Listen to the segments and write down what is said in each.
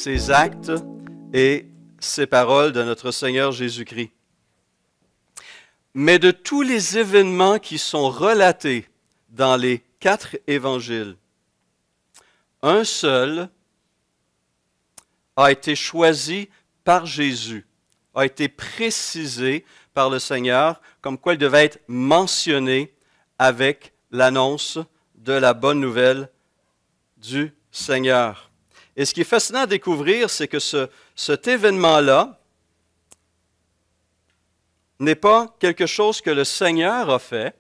ces actes et ces paroles de notre Seigneur Jésus-Christ. Mais de tous les événements qui sont relatés dans les 4 évangiles, un seul a été choisi par Jésus, a été précisé par le Seigneur, comme quoi il devait être mentionné avec l'annonce de la bonne nouvelle du Seigneur. Et ce qui est fascinant à découvrir, c'est que cet événement-là n'est pas quelque chose que le Seigneur a fait,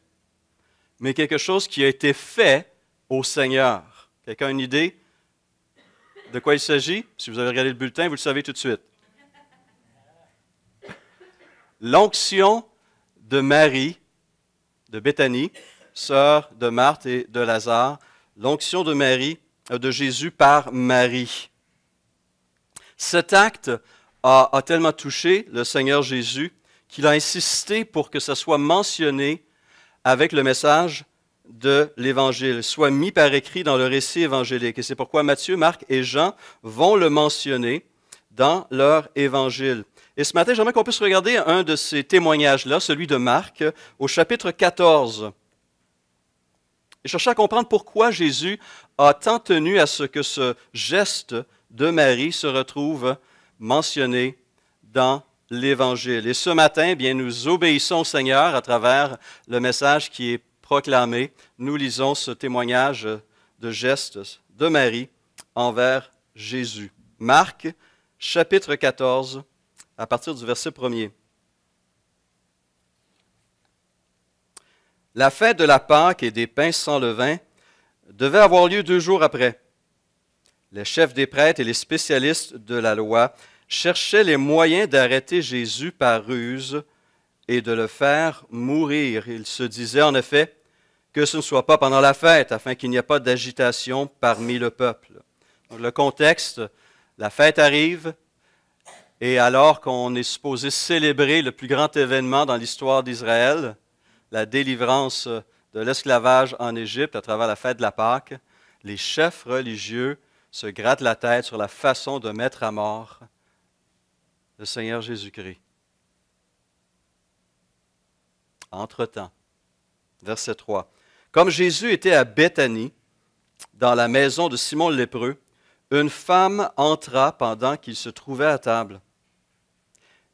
mais quelque chose qui a été fait au Seigneur. Quelqu'un a une idée de quoi il s'agit? Si vous avez regardé le bulletin, vous le savez tout de suite. L'onction de Marie, de Béthanie, sœur de Marthe et de Lazare, l'onction de Marie, de Jésus par Marie. Cet acte a tellement touché le Seigneur Jésus qu'il a insisté pour que ça soit mentionné avec le message de l'Évangile, soit mis par écrit dans le récit évangélique. Et c'est pourquoi Matthieu, Marc et Jean vont le mentionner dans leur Évangile. Et ce matin, j'aimerais qu'on puisse regarder un de ces témoignages-là, celui de Marc, au chapitre 14. Et chercher à comprendre pourquoi Jésus a tant tenu à ce que ce geste de Marie se retrouve mentionné dans l'Évangile. Et ce matin, bien, nous obéissons au Seigneur à travers le message qui est proclamé. Nous lisons ce témoignage de geste de Marie envers Jésus. Marc, chapitre 14, à partir du verset 1er. La fête de la Pâque et des pains sans levain devait avoir lieu 2 jours après. Les chefs des prêtres et les spécialistes de la loi cherchaient les moyens d'arrêter Jésus par ruse et de le faire mourir. Ils se disaient en effet que ce ne soit pas pendant la fête, afin qu'il n'y ait pas d'agitation parmi le peuple. Donc, le contexte, la fête arrive, et alors qu'on est supposé célébrer le plus grand événement dans l'histoire d'Israël, la délivrance de l'esclavage en Égypte à travers la fête de la Pâque, les chefs religieux se grattent la tête sur la façon de mettre à mort le Seigneur Jésus-Christ. Entre-temps, verset 3. Comme Jésus était à Béthanie, dans la maison de Simon le lépreux, une femme entra pendant qu'il se trouvait à table.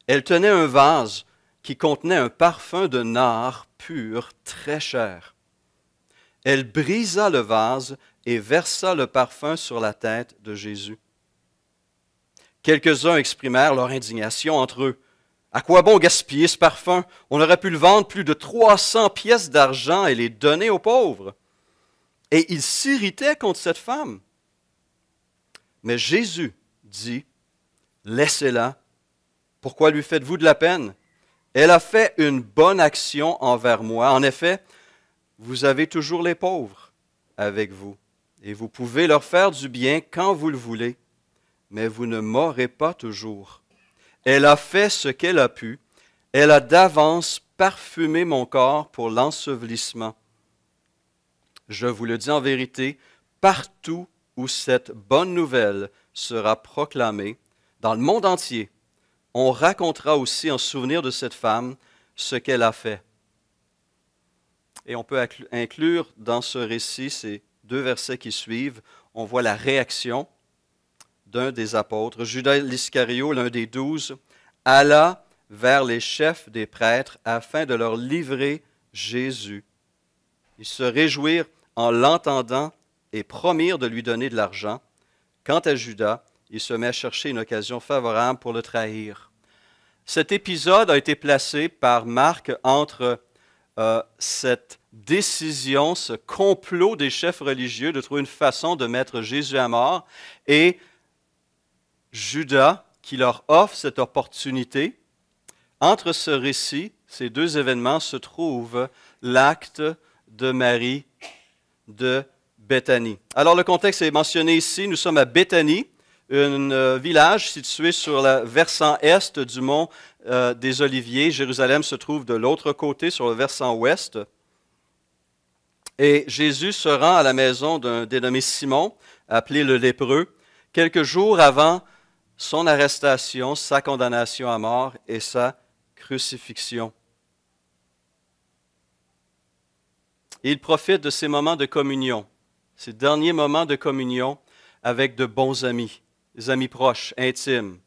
Elle tenait un vase qui contenait un parfum de nard pur, très cher. Elle brisa le vase et versa le parfum sur la tête de Jésus. Quelques-uns exprimèrent leur indignation entre eux. « À quoi bon gaspiller ce parfum? On aurait pu le vendre plus de 300 pièces d'argent et les donner aux pauvres. » Et ils s'irritaient contre cette femme. Mais Jésus dit, « Laissez-la. Pourquoi lui faites-vous de la peine? Elle a fait une bonne action envers moi. En effet, vous avez toujours les pauvres avec vous, et vous pouvez leur faire du bien quand vous le voulez, mais vous ne m'aurez pas toujours. Elle a fait ce qu'elle a pu. Elle a d'avance parfumé mon corps pour l'ensevelissement. Je vous le dis en vérité, partout où cette bonne nouvelle sera proclamée, dans le monde entier, on racontera aussi en souvenir de cette femme ce qu'elle a fait. » Et on peut inclure dans ce récit, ces 2 versets qui suivent, on voit la réaction d'un des apôtres. Judas l'Iscario, l'un des 12, alla vers les chefs des prêtres afin de leur livrer Jésus. Ils se réjouirent en l'entendant et promirent de lui donner de l'argent. Quant à Judas, il se met à chercher une occasion favorable pour le trahir. Cet épisode a été placé par Marc entre cette décision, ce complot des chefs religieux de trouver une façon de mettre Jésus à mort et Judas qui leur offre cette opportunité. Entre ce récit, ces 2 événements, se trouve l'acte de Marie de Béthanie. Alors le contexte est mentionné ici. Nous sommes à Béthanie, un village situé sur le versant est du mont des Oliviers. Jérusalem se trouve de l'autre côté, sur le versant ouest. Et Jésus se rend à la maison d'un dénommé Simon, appelé le lépreux, quelques jours avant son arrestation, sa condamnation à mort et sa crucifixion. Et il profite de ces moments de communion, ces derniers moments de communion avec de bons amis, des amis proches, intimes,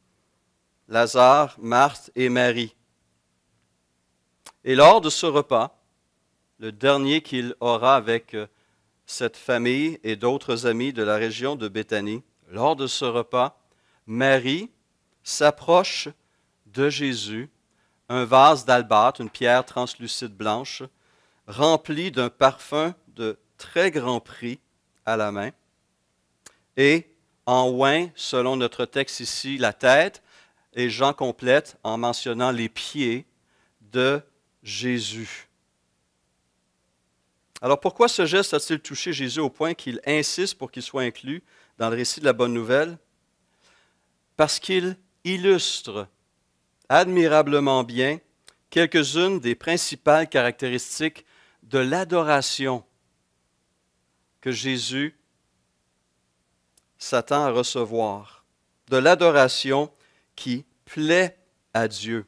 Lazare, Marthe et Marie. Et lors de ce repas, le dernier qu'il aura avec cette famille et d'autres amis de la région de Béthanie, lors de ce repas, Marie s'approche de Jésus, un vase d'albâtre, une pierre translucide blanche, remplie d'un parfum de très grand prix à la main, et en oint, selon notre texte ici, la tête, et Jean complète en mentionnant les pieds de Jésus. Alors pourquoi ce geste a-t-il touché Jésus au point qu'il insiste pour qu'il soit inclus dans le récit de la bonne nouvelle? Parce qu'il illustre admirablement bien quelques-unes des principales caractéristiques de l'adoration que Jésus s'attend à recevoir, de l'adoration qui plaît à Dieu.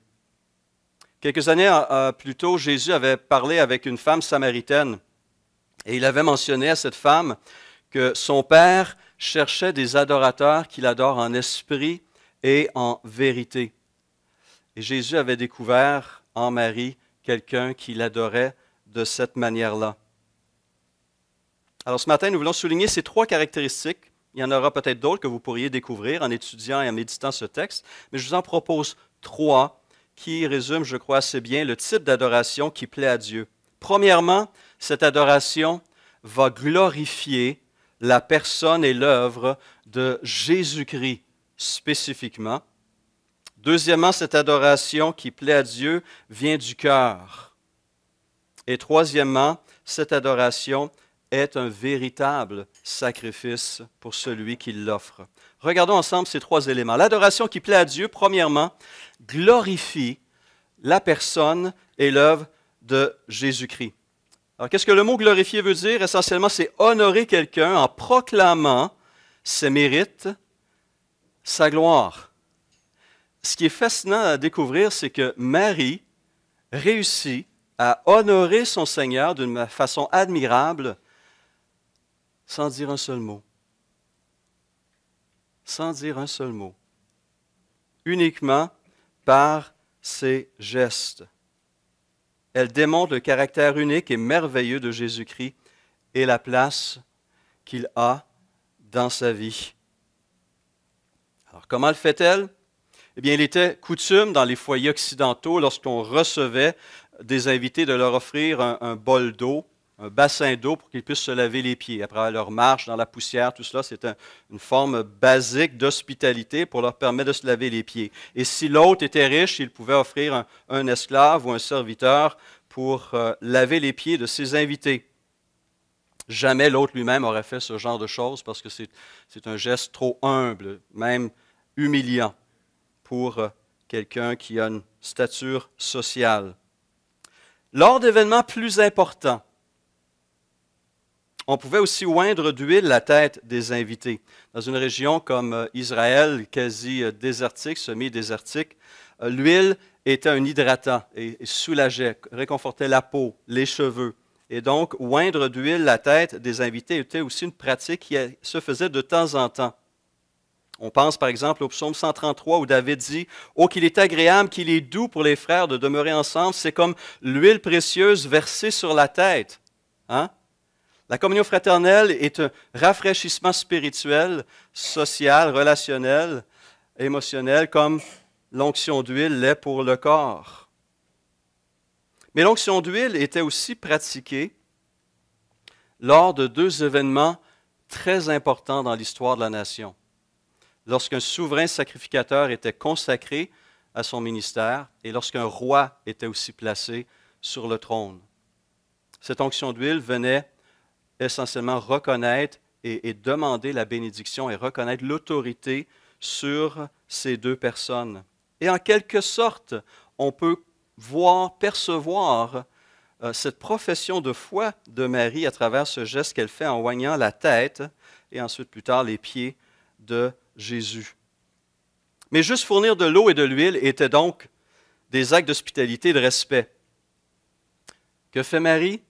Quelques années plus tôt, Jésus avait parlé avec une femme samaritaine et il avait mentionné à cette femme que son Père cherchait des adorateurs qui l'adorent en esprit et en vérité. Et Jésus avait découvert en Marie quelqu'un qui l'adorait de cette manière-là. Alors ce matin, nous voulons souligner ces trois caractéristiques. Il y en aura peut-être d'autres que vous pourriez découvrir en étudiant et en méditant ce texte, mais je vous en propose trois qui résument, je crois, assez bien le type d'adoration qui plaît à Dieu. Premièrement, cette adoration va glorifier la personne et l'œuvre de Jésus-Christ spécifiquement. Deuxièmement, cette adoration qui plaît à Dieu vient du cœur. Et troisièmement, cette adoration est un véritable sacrifice pour celui qui l'offre. Regardons ensemble ces trois éléments. L'adoration qui plaît à Dieu, premièrement, glorifie la personne et l'œuvre de Jésus-Christ. Alors, qu'est-ce que le mot glorifier veut dire? Essentiellement, c'est honorer quelqu'un en proclamant ses mérites, sa gloire. Ce qui est fascinant à découvrir, c'est que Marie réussit à honorer son Seigneur d'une façon admirable sans dire un seul mot. Sans dire un seul mot. Uniquement par ses gestes. Elle démontre le caractère unique et merveilleux de Jésus-Christ et la place qu'il a dans sa vie. Alors, comment le fait-elle? Eh bien, il était coutume dans les foyers occidentaux, lorsqu'on recevait des invités, de leur offrir un bol d'eau, un bassin d'eau pour qu'ils puissent se laver les pieds. Après leur marche dans la poussière, tout cela, c'est une forme basique d'hospitalité pour leur permettre de se laver les pieds. Et si l'hôte était riche, il pouvait offrir un esclave ou un serviteur pour laver les pieds de ses invités. Jamais l'hôte lui-même aurait fait ce genre de choses parce que c'est un geste trop humble, même humiliant pour quelqu'un qui a une stature sociale. Lors d'événements plus importants, on pouvait aussi oindre d'huile la tête des invités. Dans une région comme Israël, quasi désertique, semi-désertique, l'huile était un hydratant et soulageait, réconfortait la peau, les cheveux. Et donc, oindre d'huile la tête des invités était aussi une pratique qui se faisait de temps en temps. On pense par exemple au psaume 133 où David dit « Oh, qu'il est agréable, qu'il est doux pour les frères de demeurer ensemble, c'est comme l'huile précieuse versée sur la tête. » Hein? La communion fraternelle est un rafraîchissement spirituel, social, relationnel, émotionnel, comme l'onction d'huile l'est pour le corps. Mais l'onction d'huile était aussi pratiquée lors de deux événements très importants dans l'histoire de la nation. Lorsqu'un souverain sacrificateur était consacré à son ministère et lorsqu'un roi était aussi placé sur le trône. Cette onction d'huile venait essentiellement reconnaître et demander la bénédiction et reconnaître l'autorité sur ces deux personnes. Et en quelque sorte, on peut percevoir cette profession de foi de Marie à travers ce geste qu'elle fait en oignant la tête et ensuite plus tard les pieds de Jésus. Mais juste fournir de l'eau et de l'huile était donc des actes d'hospitalité et de respect. Que fait Marie?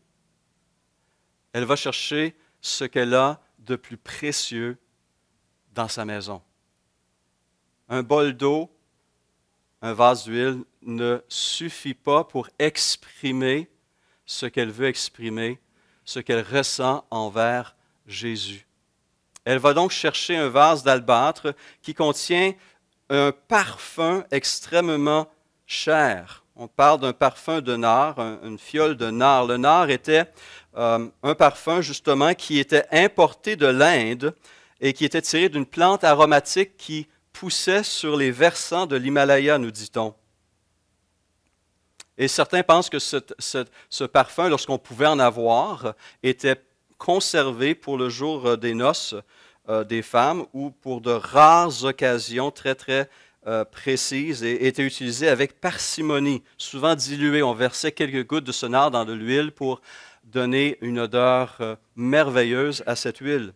Elle va chercher ce qu'elle a de plus précieux dans sa maison. Un bol d'eau, un vase d'huile ne suffit pas pour exprimer ce qu'elle veut exprimer, ce qu'elle ressent envers Jésus. Elle va donc chercher un vase d'albâtre qui contient un parfum extrêmement cher. On parle d'un parfum de nard, une fiole de nard. Le nard était un parfum justement qui était importé de l'Inde et qui était tiré d'une plante aromatique qui poussait sur les versants de l'Himalaya, nous dit-on. Et certains pensent que ce parfum, lorsqu'on pouvait en avoir, était conservé pour le jour des noces des femmes ou pour de rares occasions très, très précises et était utilisé avec parcimonie, souvent dilué. On versait quelques gouttes de ce nard dans de l'huile pour donner une odeur merveilleuse à cette huile.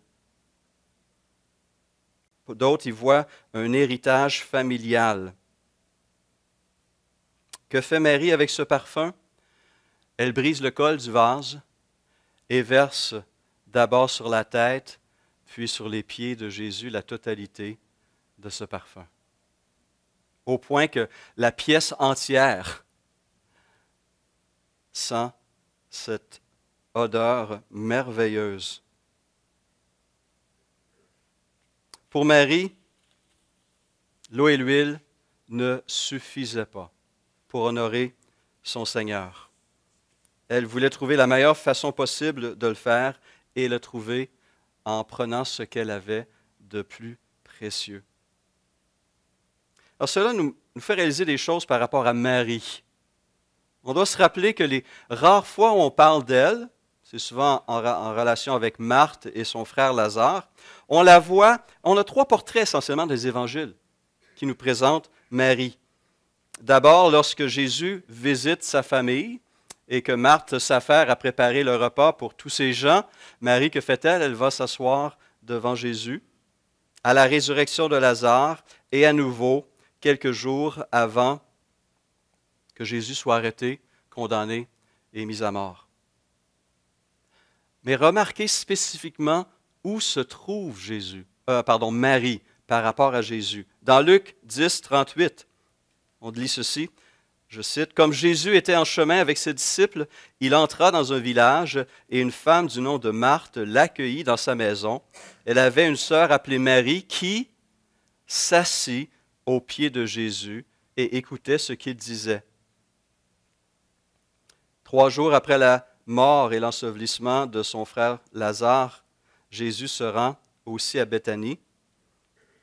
D'autres y voient un héritage familial. Que fait Marie avec ce parfum? Elle brise le col du vase et verse d'abord sur la tête, puis sur les pieds de Jésus la totalité de ce parfum. Au point que la pièce entière sent cette odeur merveilleuse. Pour Marie, l'eau et l'huile ne suffisaient pas pour honorer son Seigneur. Elle voulait trouver la meilleure façon possible de le faire et le trouver en prenant ce qu'elle avait de plus précieux. Alors cela nous fait réaliser des choses par rapport à Marie. On doit se rappeler que les rares fois où on parle d'elle, c'est souvent en relation avec Marthe et son frère Lazare, on la voit, on a trois portraits essentiellement des évangiles qui nous présentent Marie. D'abord, lorsque Jésus visite sa famille et que Marthe s'affaire à préparer le repas pour tous ces gens, Marie, que fait-elle? Elle va s'asseoir devant Jésus à la résurrection de Lazare et à nouveau quelques jours avant que Jésus soit arrêté, condamné et mis à mort. Mais remarquez spécifiquement où se trouve Marie par rapport à Jésus. Dans Luc 10, 38, on lit ceci, je cite, « Comme Jésus était en chemin avec ses disciples, il entra dans un village et une femme du nom de Marthe l'accueillit dans sa maison. Elle avait une sœur appelée Marie qui s'assit aux pieds de Jésus et écoutait ce qu'il disait. » 3 jours après la mort et l'ensevelissement de son frère Lazare, Jésus se rend aussi à Béthanie.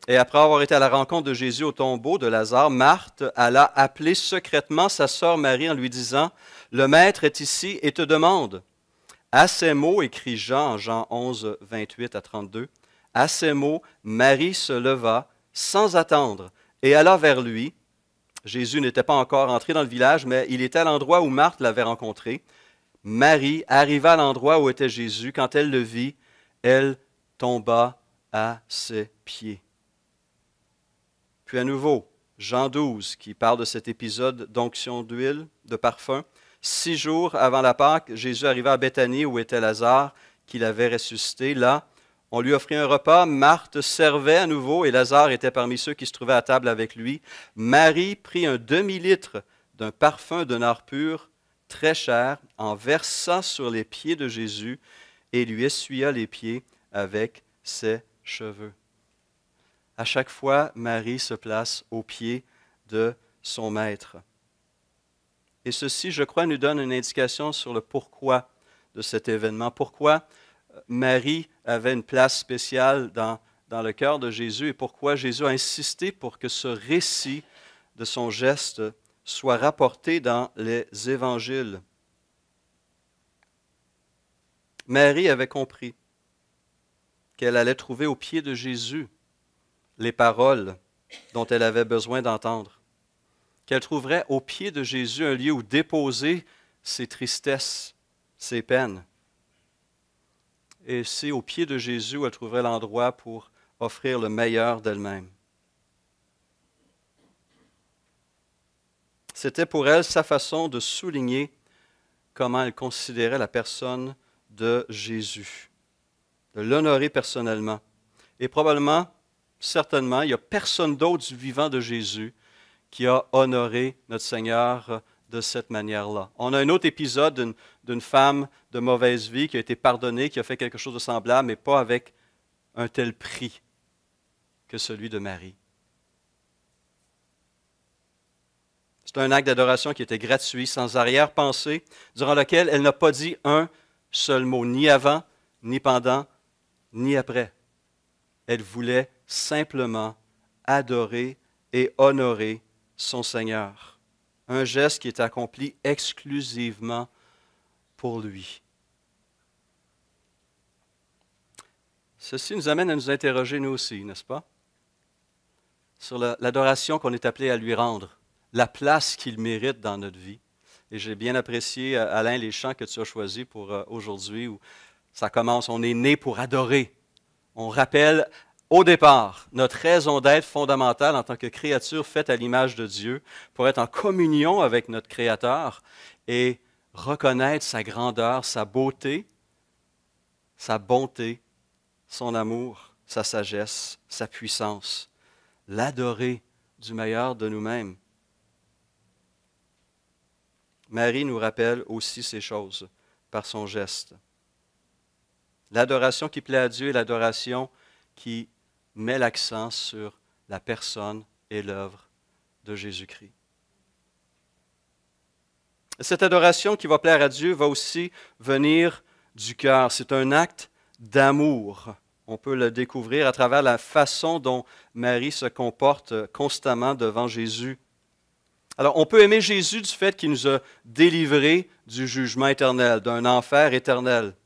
Et après avoir été à la rencontre de Jésus au tombeau de Lazare, Marthe alla appeler secrètement sa sœur Marie en lui disant, « Le Maître est ici et te demande. » À ces mots, écrit Jean en Jean 11, 28 à 32, à ces mots, Marie se leva sans attendre et alla vers lui. Jésus n'était pas encore entré dans le village, mais il était à l'endroit où Marthe l'avait rencontré. Marie arriva à l'endroit où était Jésus. Quand elle le vit, elle tomba à ses pieds. Puis à nouveau, Jean 12, qui parle de cet épisode d'onction d'huile, de parfum. 6 jours avant la Pâque, Jésus arriva à Béthanie où était Lazare, qu'il avait ressuscité. Là, on lui offrit un repas. Marthe servait à nouveau et Lazare était parmi ceux qui se trouvaient à table avec lui. Marie prit un demi-litre d'un parfum de nard pur, très cher, en versa sur les pieds de Jésus et lui essuya les pieds avec ses cheveux. À chaque fois, Marie se place aux pieds de son maître. Et ceci, je crois, nous donne une indication sur le pourquoi de cet événement. Pourquoi Marie avait une place spéciale dans le cœur de Jésus et pourquoi Jésus a insisté pour que ce récit de son geste soit rapporté dans les évangiles. Marie avait compris qu'elle allait trouver au pied de Jésus les paroles dont elle avait besoin d'entendre, qu'elle trouverait au pied de Jésus un lieu où déposer ses tristesses, ses peines. Et c'est au pied de Jésus où elle trouverait l'endroit pour offrir le meilleur d'elle-même. C'était pour elle sa façon de souligner comment elle considérait la personne de Jésus, de l'honorer personnellement. Et probablement, certainement, il n'y a personne d'autre du vivant de Jésus qui a honoré notre Seigneur de cette manière-là. On a un autre épisode d'une femme de mauvaise vie qui a été pardonnée, qui a fait quelque chose de semblable, mais pas avec un tel prix que celui de Marie. C'est un acte d'adoration qui était gratuit, sans arrière-pensée, durant lequel elle n'a pas dit un seul mot, ni avant, ni pendant, ni après. Elle voulait simplement adorer et honorer son Seigneur. Un geste qui est accompli exclusivement pour lui. Ceci nous amène à nous interroger nous aussi, n'est-ce pas? Sur l'adoration qu'on est appelé à lui rendre, la place qu'il mérite dans notre vie. Et j'ai bien apprécié, Alain, les chants que tu as choisis pour aujourd'hui, où ça commence, on est né pour adorer. On rappelle au départ notre raison d'être fondamentale en tant que créature faite à l'image de Dieu, pour être en communion avec notre Créateur et reconnaître sa grandeur, sa beauté, sa bonté, son amour, sa sagesse, sa puissance. L'adorer du meilleur de nous-mêmes. Marie nous rappelle aussi ces choses par son geste. L'adoration qui plaît à Dieu est l'adoration qui met l'accent sur la personne et l'œuvre de Jésus-Christ. Cette adoration qui va plaire à Dieu va aussi venir du cœur. C'est un acte d'amour. On peut le découvrir à travers la façon dont Marie se comporte constamment devant Jésus. Alors, on peut aimer Jésus du fait qu'il nous a délivrés du jugement éternel, d'un enfer éternel.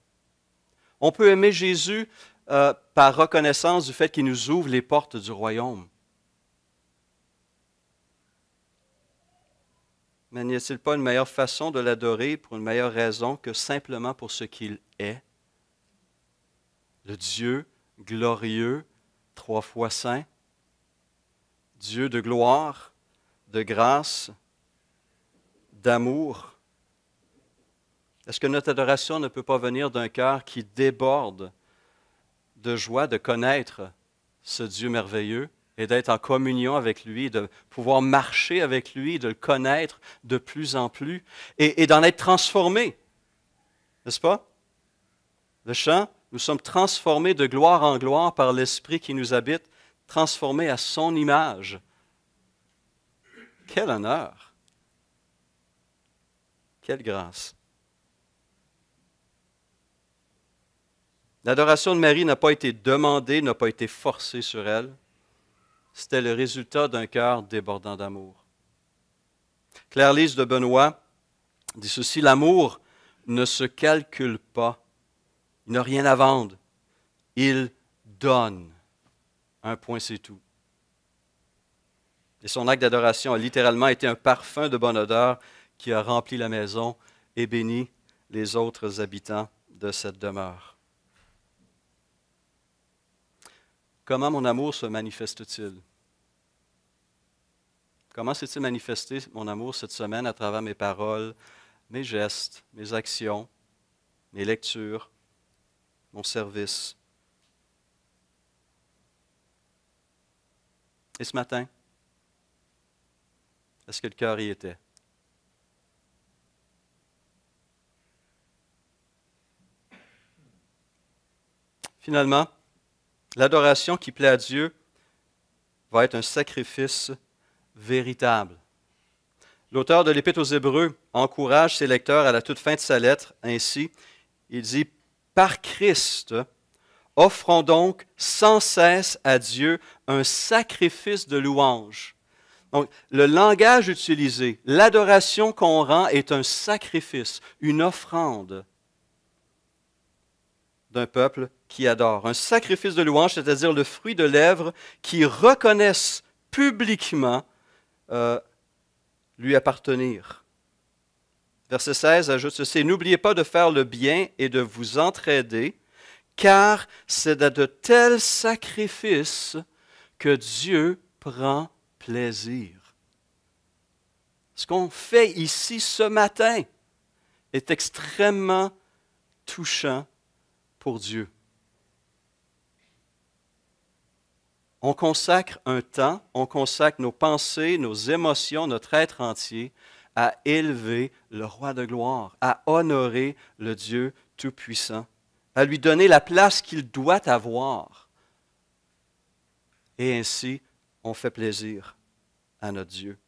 On peut aimer Jésus par reconnaissance du fait qu'il nous ouvre les portes du royaume. Mais n'y a-t-il pas une meilleure façon de l'adorer pour une meilleure raison que simplement pour ce qu'il est? Le Dieu glorieux, 3 fois saint, Dieu de gloire, de grâce, d'amour. Est-ce que notre adoration ne peut pas venir d'un cœur qui déborde de joie de connaître ce Dieu merveilleux et d'être en communion avec lui, de pouvoir marcher avec lui, de le connaître de plus en plus et d'en être transformé? N'est-ce pas? Le chant, nous sommes transformés de gloire en gloire par l'Esprit qui nous habite, transformés à son image. Quel honneur! Quelle grâce! L'adoration de Marie n'a pas été demandée, n'a pas été forcée sur elle. C'était le résultat d'un cœur débordant d'amour. Claire-Lise de Benoît dit ceci: l'amour ne se calcule pas. Il n'a rien à vendre. Il donne. Un point, c'est tout. Et son acte d'adoration a littéralement été un parfum de bonne odeur qui a rempli la maison et béni les autres habitants de cette demeure. Comment mon amour se manifeste-t-il? Comment s'est-il manifesté, mon amour, cette semaine à travers mes paroles, mes gestes, mes actions, mes lectures, mon service? Et ce matin, est-ce que le cœur y était? Finalement, l'adoration qui plaît à Dieu va être un sacrifice véritable. L'auteur de l'Épître aux Hébreux encourage ses lecteurs à la toute fin de sa lettre ainsi. Il dit: par Christ, offrons donc sans cesse à Dieu un sacrifice de louange. Donc, le langage utilisé, l'adoration qu'on rend est un sacrifice, une offrande d'un peuple qui adore. Un sacrifice de louange, c'est-à-dire le fruit de lèvres qui reconnaissent publiquement lui appartenir. Verset 16 ajoute ceci: n'oubliez pas de faire le bien et de vous entraider, car c'est de tels sacrifices que Dieu prend plaisir. Ce qu'on fait ici ce matin est extrêmement touchant pour Dieu. On consacre un temps, on consacre nos pensées, nos émotions, notre être entier à élever le roi de gloire, à honorer le Dieu Tout-Puissant, à lui donner la place qu'il doit avoir. Et ainsi, on fait plaisir à notre Dieu.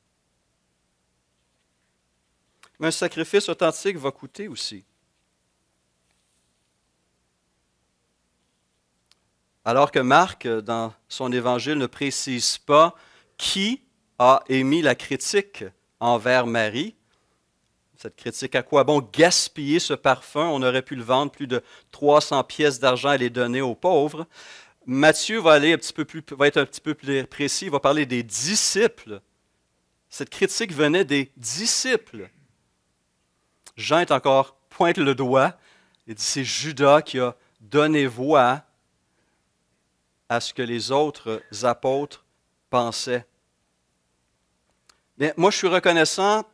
Mais un sacrifice authentique va coûter aussi. Alors que Marc, dans son évangile, ne précise pas qui a émis la critique envers Marie, cette critique, à quoi bon gaspiller ce parfum? On aurait pu le vendre plus de 300 pièces d'argent et les donner aux pauvres. Matthieu va être un petit peu plus précis, il va parler des disciples. Cette critique venait des disciples. Jean est encore, pointe le doigt, il dit c'est Judas qui a donné voix à ce que les autres apôtres pensaient. Mais moi, je suis reconnaissant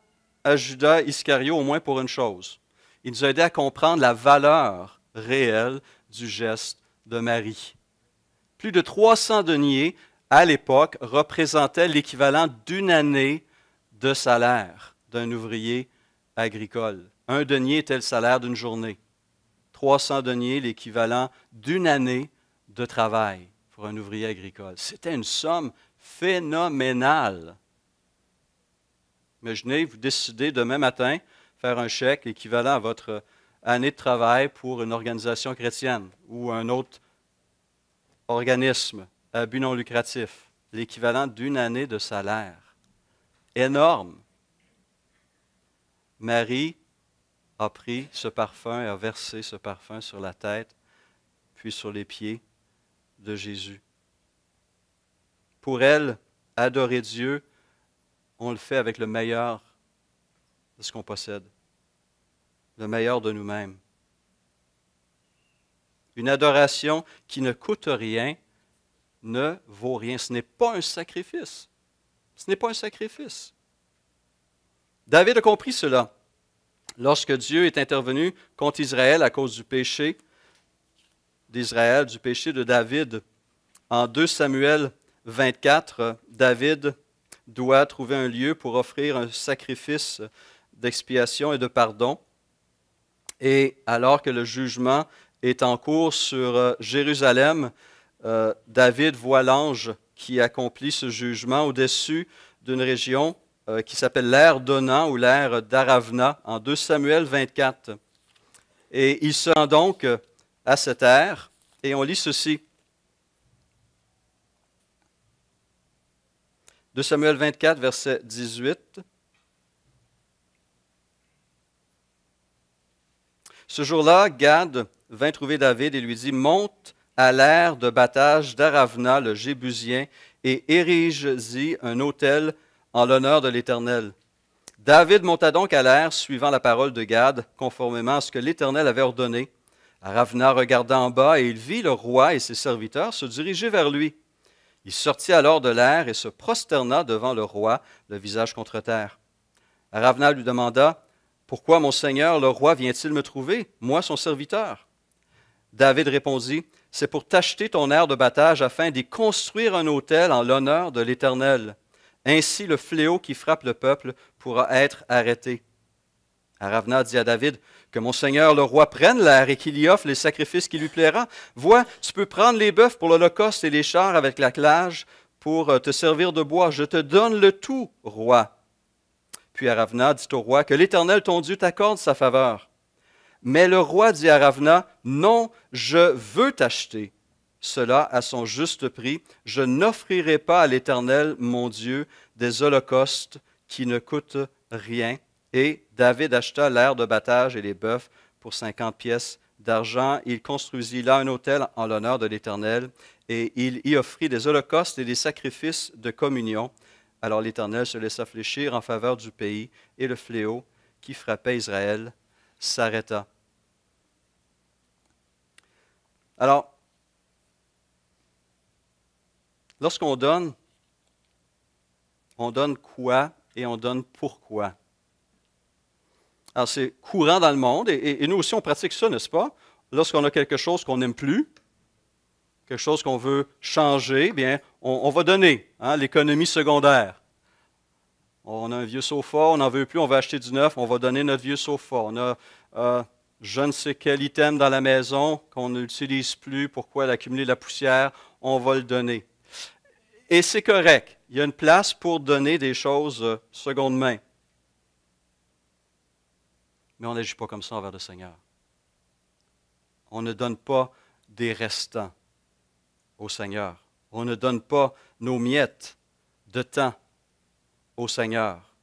à Judas Iscario au moins pour une chose. Il nous a aidé à comprendre la valeur réelle du geste de Marie. Plus de 300 deniers, à l'époque, représentaient l'équivalent d'une année de salaire d'un ouvrier agricole. Un denier était le salaire d'une journée. 300 deniers, l'équivalent d'une année de travail pour un ouvrier agricole. C'était une somme phénoménale. Imaginez, vous décidez demain matin de faire un chèque équivalent à votre année de travail pour une organisation chrétienne ou un autre organisme à but non lucratif, l'équivalent d'une année de salaire. Énorme. Marie a pris ce parfum et a versé ce parfum sur la tête, puis sur les pieds de Jésus. Pour elle, adorer Dieu, on le fait avec le meilleur de ce qu'on possède, le meilleur de nous-mêmes. Une adoration qui ne coûte rien ne vaut rien. Ce n'est pas un sacrifice. Ce n'est pas un sacrifice. David a compris cela. Lorsque Dieu est intervenu contre Israël à cause du péché d'Israël, du péché de David, en 2 Samuel 24, David doit trouver un lieu pour offrir un sacrifice d'expiation et de pardon. Et alors que le jugement est en cours sur Jérusalem, David voit l'ange qui accomplit ce jugement au-dessus d'une région qui s'appelle l'ère d'Onan ou l'ère d'Aravna, en 2 Samuel 24. Et il se rend donc à cette ère, et on lit ceci. 2 Samuel 24, verset 18. Ce jour-là, Gad vint trouver David et lui dit, « Monte à l'aire de battage d'Aravna, le Jébusien, et érige-y un autel en l'honneur de l'Éternel. » David monta donc à l'aire, suivant la parole de Gad, conformément à ce que l'Éternel avait ordonné. Aravna regarda en bas, et il vit le roi et ses serviteurs se diriger vers lui. Il sortit alors de l'aire et se prosterna devant le roi, le visage contre terre. Aravna lui demanda, « Pourquoi mon seigneur le roi vient-il me trouver, moi son serviteur? » David répondit, « C'est pour t'acheter ton aire de battage afin d'y construire un autel en l'honneur de l'Éternel. Ainsi le fléau qui frappe le peuple pourra être arrêté. » Aravna dit à David, « Que mon seigneur le roi prenne l'aire et qu'il y offre les sacrifices qui lui plaira. Vois, tu peux prendre les bœufs pour l'holocauste et les chars avec l'attelage pour te servir de bois. Je te donne le tout, roi. » Puis Aravna dit au roi, « Que l'Éternel ton Dieu t'accorde sa faveur. » Mais le roi dit à Aravna, « Non, je veux t'acheter cela à son juste prix. Je n'offrirai pas à l'Éternel mon Dieu des holocaustes qui ne coûtent rien. » Et David acheta l'aire de battage et les bœufs pour 50 pièces d'argent. Il construisit là un autel en l'honneur de l'Éternel et il y offrit des holocaustes et des sacrifices de communion. Alors l'Éternel se laissa fléchir en faveur du pays et le fléau qui frappait Israël s'arrêta. Alors, lorsqu'on donne, on donne quoi et on donne pourquoi. Alors, c'est courant dans le monde, et nous aussi, on pratique ça, n'est-ce pas? Lorsqu'on a quelque chose qu'on n'aime plus, quelque chose qu'on veut changer, bien, on va donner, hein, l'économie secondaire. On a un vieux sofa, on n'en veut plus, on va acheter du neuf, on va donner notre vieux sofa. On a je ne sais quel item dans la maison qu'on n'utilise plus, pourquoi accumuler la poussière, on va le donner. Et c'est correct, il y a une place pour donner des choses seconde main. Mais on n'agit pas comme ça envers le Seigneur. On ne donne pas des restants au Seigneur. On ne donne pas nos miettes de temps au Seigneur.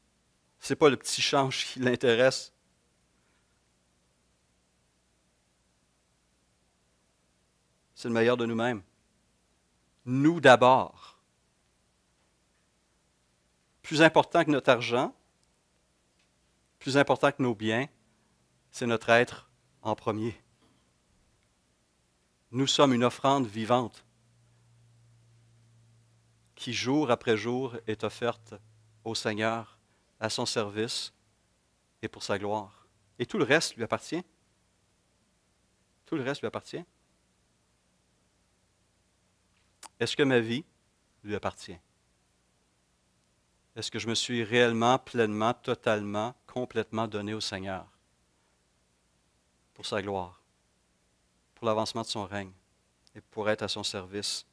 Ce n'est pas le petit change qui l'intéresse. C'est le meilleur de nous-mêmes. Nous d'abord. Plus important que notre argent, plus important que nos biens, c'est notre être en premier. Nous sommes une offrande vivante qui, jour après jour, est offerte au Seigneur, à son service et pour sa gloire. Et tout le reste lui appartient. Tout le reste lui appartient. Est-ce que ma vie lui appartient? Est-ce que je me suis réellement, pleinement, totalement, complètement donné au Seigneur pour sa gloire, pour l'avancement de son règne et pour être à son service?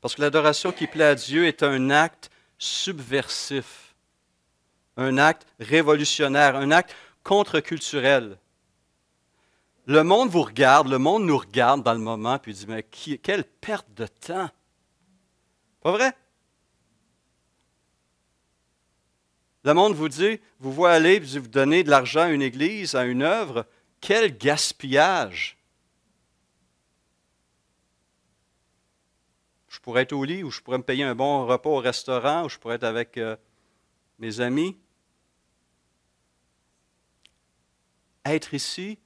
Parce que l'adoration qui plaît à Dieu est un acte subversif, un acte révolutionnaire, un acte contre-culturel. Le monde vous regarde, le monde nous regarde dans le moment, puis dit, mais quelle perte de temps! Pas vrai? Le monde vous dit, vous voit aller, puis vous donnez de l'argent à une église, à une œuvre, quel gaspillage! Je pourrais être au lit, ou je pourrais me payer un bon repas au restaurant, ou je pourrais être avec mes amis. Être ici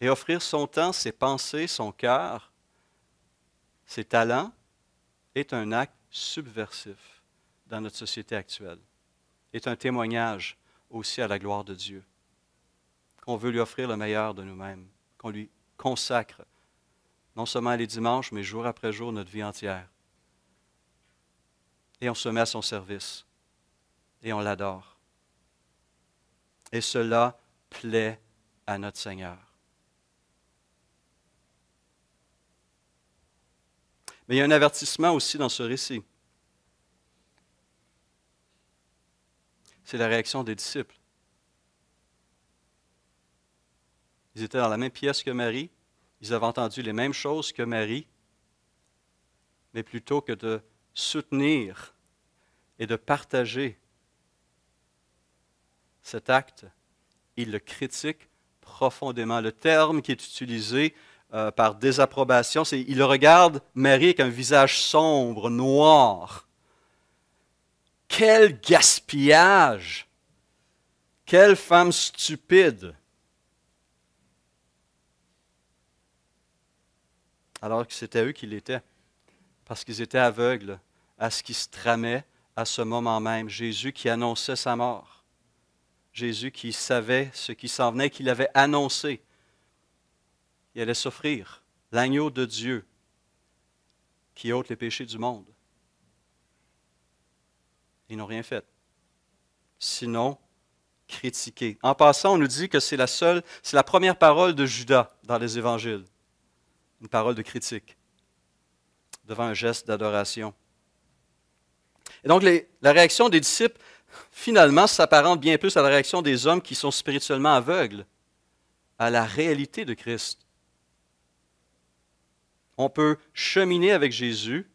et offrir son temps, ses pensées, son cœur, ses talents, est un acte subversif dans notre société actuelle. Est un témoignage aussi à la gloire de Dieu. Qu'on veut lui offrir le meilleur de nous-mêmes, qu'on lui consacre, non seulement les dimanches, mais jour après jour, notre vie entière. Et on se met à son service. Et on l'adore. Et cela plaît à notre Seigneur. Mais il y a un avertissement aussi dans ce récit. C'est la réaction des disciples. Ils étaient dans la même pièce que Marie. Ils avaient entendu les mêmes choses que Marie. Mais plutôt que de soutenir et de partager cet acte, ils le critiquent profondément. Le terme qui est utilisé par désapprobation, c'est il regarde Marie avec un visage sombre, noir. Quel gaspillage! Quelle femme stupide! Alors que c'était eux qui l'étaient, parce qu'ils étaient aveugles à ce qui se tramait à ce moment même. Jésus qui annonçait sa mort. Jésus qui savait ce qui s'en venait, qu'il avait annoncé. Il allait s'offrir l'agneau de Dieu qui ôte les péchés du monde. Ils n'ont rien fait. Sinon, critiquer. En passant, on nous dit que c'est la première parole de Judas dans les évangiles. Une parole de critique devant un geste d'adoration. Et donc, la réaction des disciples, finalement, s'apparente bien plus à la réaction des hommes qui sont spirituellement aveugles à la réalité de Christ. On peut cheminer avec Jésus,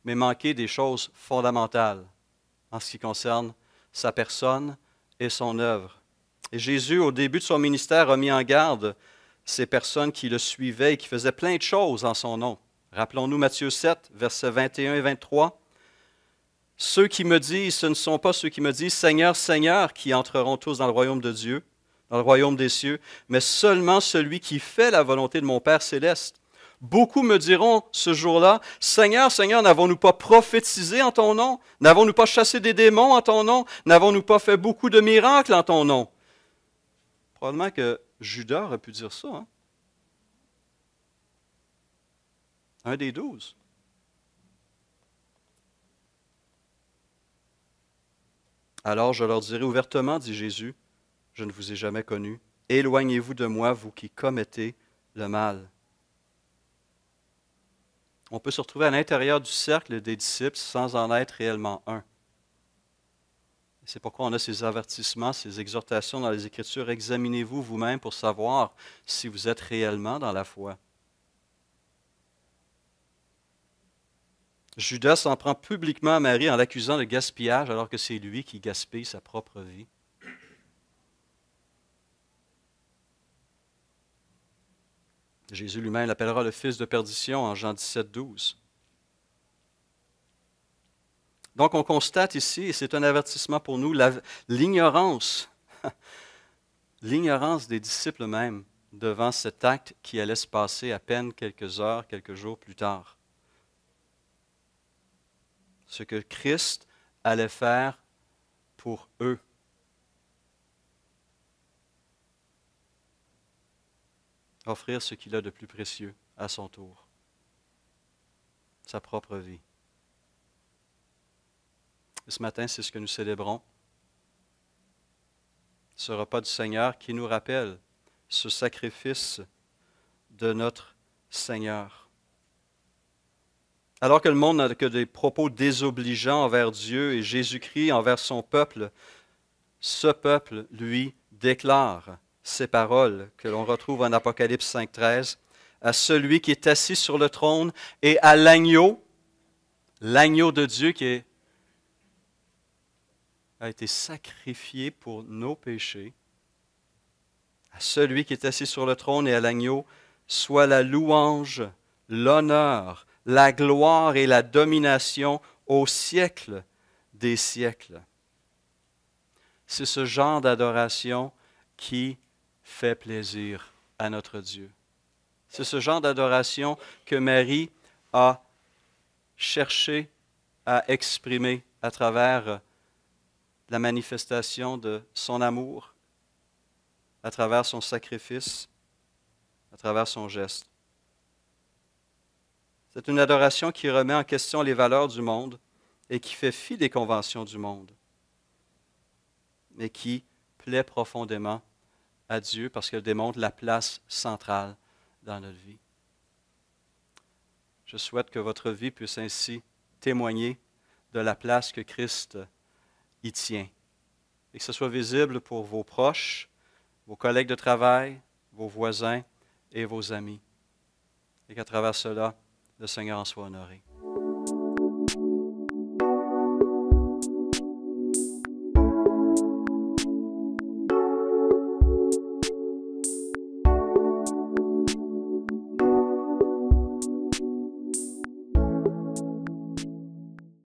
mais manquer des choses fondamentales en ce qui concerne sa personne et son œuvre. Et Jésus, au début de son ministère, a mis en garde ces personnes qui le suivaient et qui faisaient plein de choses en son nom. Rappelons-nous Matthieu 7, versets 21 et 23. « Ceux qui me disent, ce ne sont pas ceux qui me disent, Seigneur, Seigneur, qui entreront tous dans le royaume de Dieu, dans le royaume des cieux, mais seulement celui qui fait la volonté de mon Père céleste. Beaucoup me diront ce jour-là, Seigneur, Seigneur, n'avons-nous pas prophétisé en ton nom? N'avons-nous pas chassé des démons en ton nom? N'avons-nous pas fait beaucoup de miracles en ton nom? Probablement que Judas aurait pu dire ça. Hein? Un des 12. Alors je leur dirai ouvertement, dit Jésus, je ne vous ai jamais connu. Éloignez-vous de moi, vous qui commettez le mal. On peut se retrouver à l'intérieur du cercle des disciples sans en être réellement un. C'est pourquoi on a ces avertissements, ces exhortations dans les Écritures. Examinez-vous vous-même pour savoir si vous êtes réellement dans la foi. Judas s'en prend publiquement à Marie en l'accusant de gaspillage alors que c'est lui qui gaspille sa propre vie. Jésus lui-même l'appellera le fils de perdition en Jean 17, 12. Donc on constate ici, et c'est un avertissement pour nous, l'ignorance, l'ignorance des disciples même devant cet acte qui allait se passer à peine quelques heures, quelques jours plus tard. Ce que Christ allait faire pour eux. Offrir ce qu'il a de plus précieux à son tour, sa propre vie. Et ce matin, c'est ce que nous célébrons. Ce repas du Seigneur qui nous rappelle ce sacrifice de notre Seigneur. Alors que le monde n'a que des propos désobligeants envers Dieu et Jésus-Christ envers son peuple, ce peuple, lui, déclare ces paroles que l'on retrouve en Apocalypse 5,13, à celui qui est assis sur le trône et à l'agneau de Dieu qui a été sacrifié pour nos péchés, à celui qui est assis sur le trône et à l'agneau, soit la louange, l'honneur, la gloire et la domination au siècle des siècles. C'est ce genre d'adoration qui fait plaisir à notre Dieu. C'est ce genre d'adoration que Marie a cherché à exprimer à travers la manifestation de son amour, à travers son sacrifice, à travers son geste. C'est une adoration qui remet en question les valeurs du monde et qui fait fi des conventions du monde, mais qui plaît profondément à Dieu parce qu'elle démontre la place centrale dans notre vie. Je souhaite que votre vie puisse ainsi témoigner de la place que Christ y tient et que ce soit visible pour vos proches, vos collègues de travail, vos voisins et vos amis. Et qu'à travers cela, le Seigneur en soit honoré.